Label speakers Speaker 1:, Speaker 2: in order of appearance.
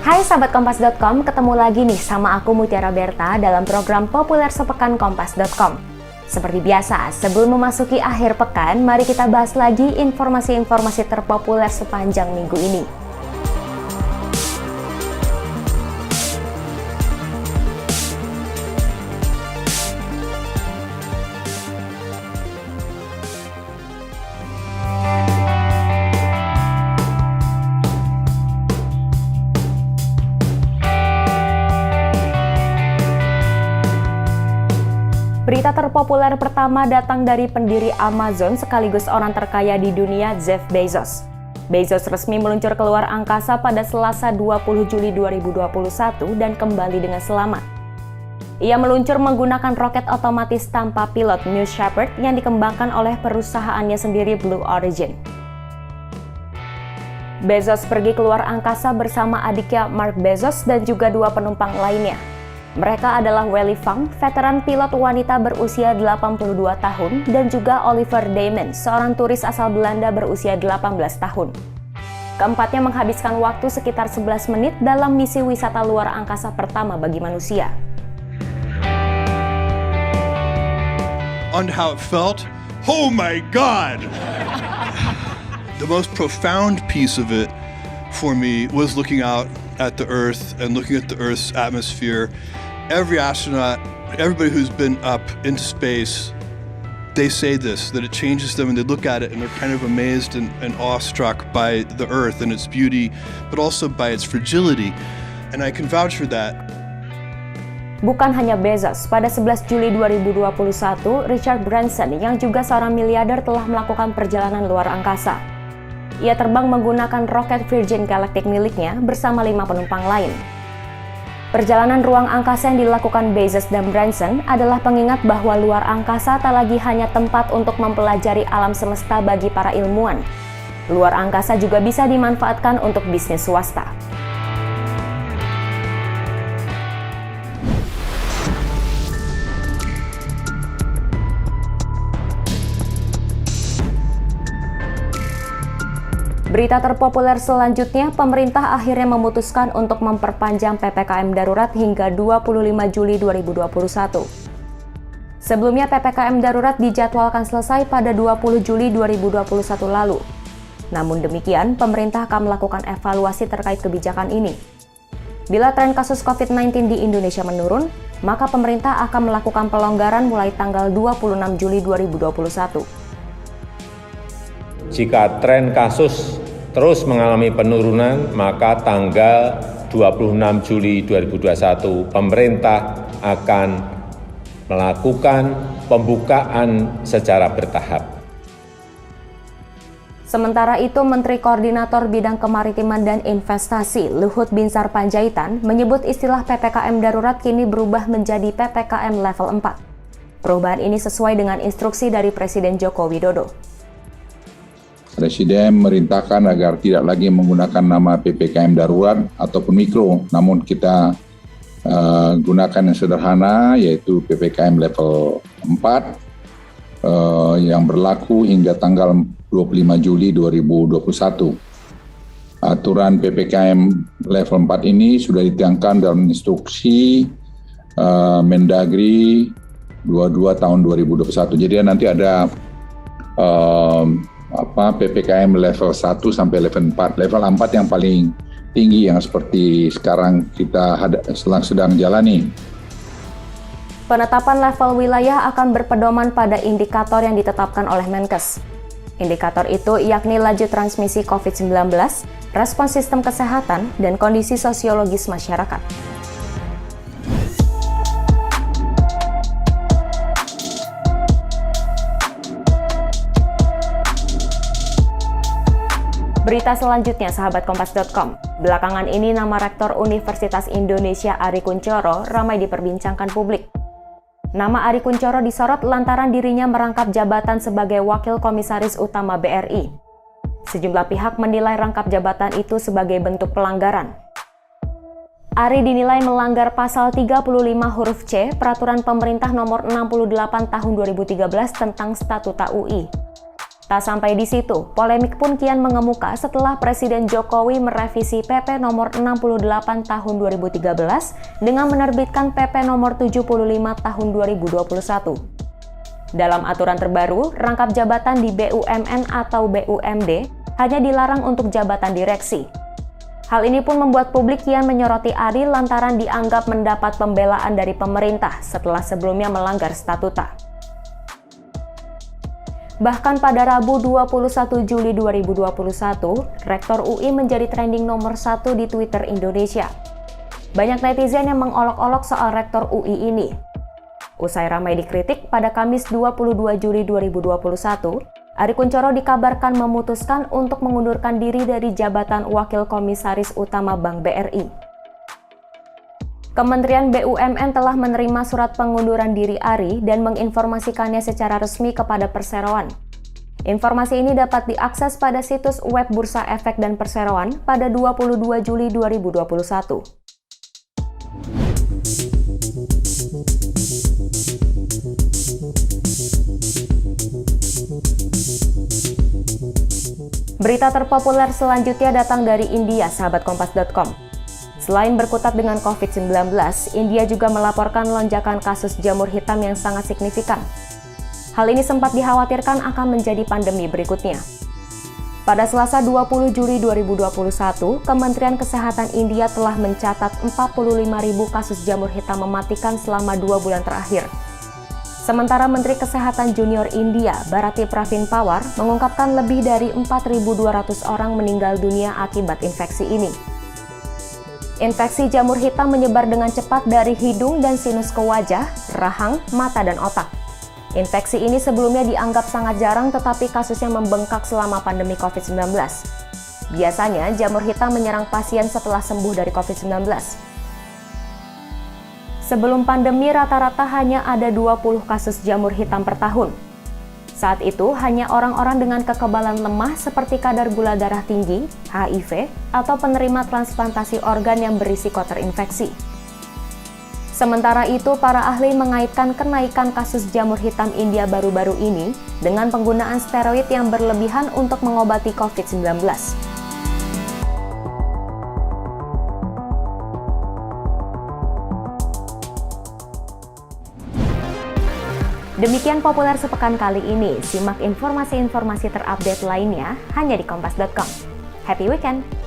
Speaker 1: Hai sahabat Kompas.com, ketemu lagi nih sama aku Mutiara Berta dalam program populer sepekan Kompas.com. Seperti biasa, sebelum memasuki akhir pekan, mari kita bahas lagi informasi-informasi terpopuler sepanjang minggu ini. Berita terpopuler pertama datang dari pendiri Amazon sekaligus orang terkaya di dunia, Jeff Bezos. Bezos resmi meluncur keluar angkasa pada Selasa 20 Juli 2021 dan kembali dengan selamat. Ia meluncur menggunakan roket otomatis tanpa pilot New Shepard yang dikembangkan oleh perusahaannya sendiri, Blue Origin. Bezos pergi keluar angkasa bersama adiknya Mark Bezos dan juga dua penumpang lainnya. Mereka adalah Welly Fang, veteran pilot wanita berusia 82 tahun, dan juga Oliver Damon, seorang turis asal Belanda berusia 18 tahun. Keempatnya menghabiskan waktu sekitar 11 menit dalam misi wisata luar angkasa pertama bagi manusia.
Speaker 2: On how it felt? Oh my God! The most profound piece of it for me was looking out at the Earth and looking at the Earth's atmosphere. Every astronaut, everybody who's been up into space, they say this, that it changes them and they look at it and they're kind of amazed and awestruck by the Earth and its beauty, but also by its fragility. And I can vouch for that.
Speaker 1: Bukan hanya Bezos, pada 11 Juli 2021, Richard Branson yang juga seorang miliarder telah melakukan perjalanan luar angkasa. Ia terbang menggunakan roket Virgin Galactic miliknya bersama 5 penumpang lain. Perjalanan ruang angkasa yang dilakukan Bezos dan Branson adalah pengingat bahwa luar angkasa tak lagi hanya tempat untuk mempelajari alam semesta bagi para ilmuwan. Luar angkasa juga bisa dimanfaatkan untuk bisnis swasta. Berita terpopuler selanjutnya, pemerintah akhirnya memutuskan untuk memperpanjang PPKM darurat hingga 25 Juli 2021. Sebelumnya PPKM darurat dijadwalkan selesai pada 20 Juli 2021 lalu. Namun demikian, pemerintah akan melakukan evaluasi terkait kebijakan ini. Bila tren kasus COVID-19 di Indonesia menurun, maka pemerintah akan melakukan pelonggaran mulai tanggal 26 Juli 2021.
Speaker 3: Jika tren kasus terus mengalami penurunan, maka tanggal 26 Juli 2021 pemerintah akan melakukan pembukaan secara bertahap.
Speaker 1: Sementara itu, Menteri Koordinator Bidang Kemaritiman dan Investasi Luhut Binsar Panjaitan menyebut istilah PPKM darurat kini berubah menjadi PPKM level 4. Perubahan ini sesuai dengan instruksi dari Presiden Joko Widodo.
Speaker 4: Presiden merintahkan agar tidak lagi menggunakan nama PPKM darurat ataupun mikro, namun kita gunakan yang sederhana, yaitu PPKM level 4 yang berlaku hingga tanggal 25 Juli 2021. Aturan PPKM level 4 ini sudah dituangkan dalam instruksi Mendagri 22 tahun 2021. Jadi nanti ada PPKM level 1 sampai level 4. Level 4 yang paling tinggi yang seperti sekarang kita sedang jalani.
Speaker 1: Penetapan level wilayah akan berpedoman pada indikator yang ditetapkan oleh Menkes. Indikator itu yakni laju transmisi COVID-19, respons sistem kesehatan, dan kondisi sosiologis masyarakat. Berita selanjutnya, sahabat Kompas.com. Belakangan ini nama Rektor Universitas Indonesia Ari Kunchoro ramai diperbincangkan publik. Nama Ari Kunchoro disorot lantaran dirinya merangkap jabatan sebagai Wakil Komisaris Utama BRI. Sejumlah pihak menilai rangkap jabatan itu sebagai bentuk pelanggaran. Ari dinilai melanggar pasal 35 huruf C Peraturan Pemerintah Nomor 68 Tahun 2013 tentang Statuta UI. Tak sampai di situ, polemik pun kian mengemuka setelah Presiden Jokowi merevisi PP nomor 68 tahun 2013 dengan menerbitkan PP nomor 75 tahun 2021. Dalam aturan terbaru, rangkap jabatan di BUMN atau BUMD hanya dilarang untuk jabatan direksi. Hal ini pun membuat publik kian menyoroti Ari lantaran dianggap mendapat pembelaan dari pemerintah setelah sebelumnya melanggar statuta. Bahkan pada Rabu 21 Juli 2021, Rektor UI menjadi trending nomor 1 di Twitter Indonesia. Banyak netizen yang mengolok-olok soal Rektor UI ini. Usai ramai dikritik, pada Kamis 22 Juli 2021, Ari Kunchoro dikabarkan memutuskan untuk mengundurkan diri dari jabatan Wakil Komisaris Utama Bank BRI. Kementerian BUMN telah menerima surat pengunduran diri Ari dan menginformasikannya secara resmi kepada perseroan. Informasi ini dapat diakses pada situs web Bursa Efek dan Perseroan pada 22 Juli 2021. Berita terpopuler selanjutnya datang dari India, sahabat Kompas.com. Selain berkutat dengan COVID-19, India juga melaporkan lonjakan kasus jamur hitam yang sangat signifikan. Hal ini sempat dikhawatirkan akan menjadi pandemi berikutnya. Pada Selasa 20 Juli 2021, Kementerian Kesehatan India telah mencatat 45.000 kasus jamur hitam mematikan selama 2 bulan terakhir. Sementara Menteri Kesehatan Junior India, Bharati Pravin Pawar, mengungkapkan lebih dari 4.200 orang meninggal dunia akibat infeksi ini. Infeksi jamur hitam menyebar dengan cepat dari hidung dan sinus ke wajah, rahang, mata, dan otak. Infeksi ini sebelumnya dianggap sangat jarang tetapi kasusnya membengkak selama pandemi COVID-19. Biasanya, jamur hitam menyerang pasien setelah sembuh dari COVID-19. Sebelum pandemi, rata-rata hanya ada 20 kasus jamur hitam per tahun. Saat itu, hanya orang-orang dengan kekebalan lemah seperti kadar gula darah tinggi, HIV, atau penerima transplantasi organ yang berisiko terinfeksi. Sementara itu, para ahli mengaitkan kenaikan kasus jamur hitam India baru-baru ini dengan penggunaan steroid yang berlebihan untuk mengobati COVID-19. Demikian populer sepekan kali ini. Simak informasi-informasi terupdate lainnya hanya di Kompas.com. Happy weekend!